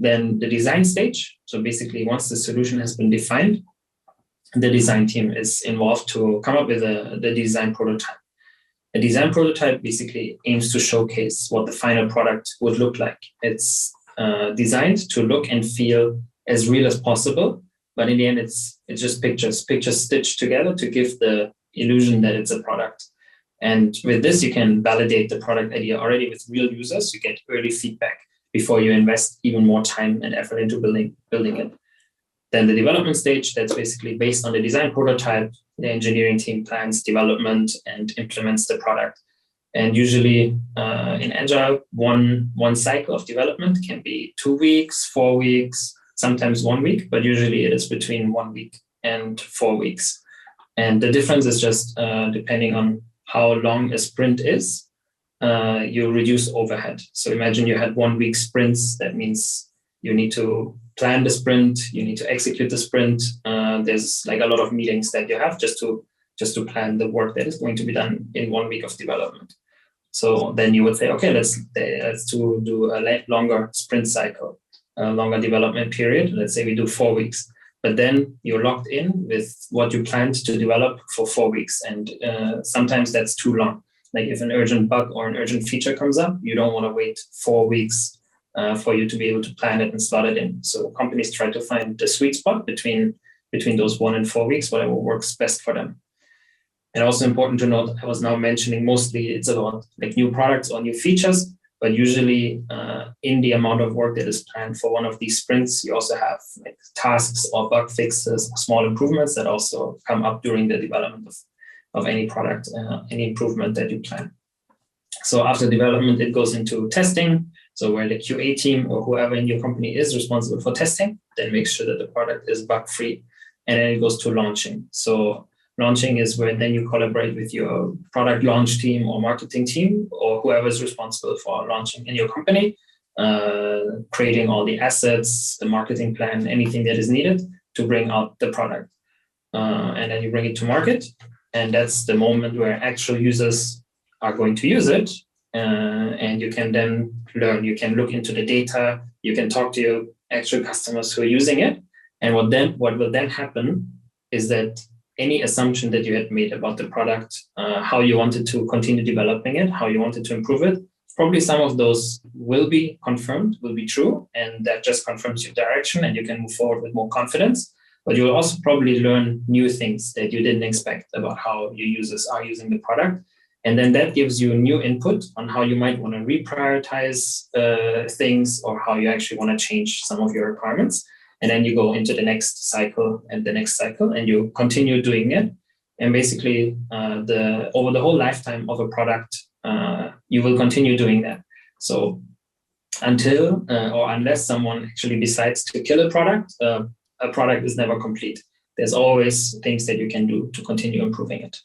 Then the design stage. So basically, once the solution has been defined, the design team is involved to come up with the design prototype. A design prototype basically aims to showcase what the final product would look like. It's designed to look and feel as real as possible, but in the end, it's just pictures stitched together to give the illusion that it's a product. And with this, you can validate the product idea already with real users. You get early feedback before you invest even more time and effort into building it. Then the development stage, that's basically based on the design prototype. The engineering team plans development and implements the product. And usually in Agile, one cycle of development can be 2 weeks, 4 weeks, sometimes 1 week, but usually it is between 1 week and 4 weeks. And the difference is just depending on how long a sprint is, you reduce overhead. So imagine you had 1 week sprints. That means you need to plan the sprint, you need to execute the sprint. There's like a lot of meetings that you have just to plan the work that is going to be done in 1 week of development. So then you would say, okay, let's do a longer sprint cycle, a longer development period. Let's say we do 4 weeks. But then you're locked in with what you planned to develop for 4 weeks. And sometimes that's too long. Like if an urgent bug or an urgent feature comes up, you don't want to wait 4 weeks for you to be able to plan it and slot it in. So companies try to find the sweet spot between those 1 and 4 weeks, whatever works best for them. And also important to note, I was now mentioning mostly it's about like new products or new features, but usually in the amount of work that is planned for one of these sprints, you also have like tasks or bug fixes, small improvements that also come up during the development of any product, any improvement that you plan. So after development, it goes into testing. So where the QA team or whoever in your company is responsible for testing, then make sure that the product is bug-free. And then it goes to launching. So launching is where then you collaborate with your product launch team or marketing team or whoever is responsible for launching in your company, creating all the assets, the marketing plan, anything that is needed to bring out the product. And then you bring it to market. And that's the moment where actual users are going to use it. And you can then learn, you can look into the data, you can talk to your actual customers who are using it. And what will then happen is that any assumption that you had made about the product, how you wanted to continue developing it, how you wanted to improve it, probably some of those will be confirmed, will be true. And that just confirms your direction and you can move forward with more confidence. But you'll also probably learn new things that you didn't expect about how your users are using the product. And then that gives you new input on how you might want to reprioritize things or how you actually want to change some of your requirements. And then you go into the next cycle and the next cycle and you continue doing it. And basically over the whole lifetime of a product, you will continue doing that. So until or unless someone actually decides to kill a product is never complete. There's always things that you can do to continue improving it.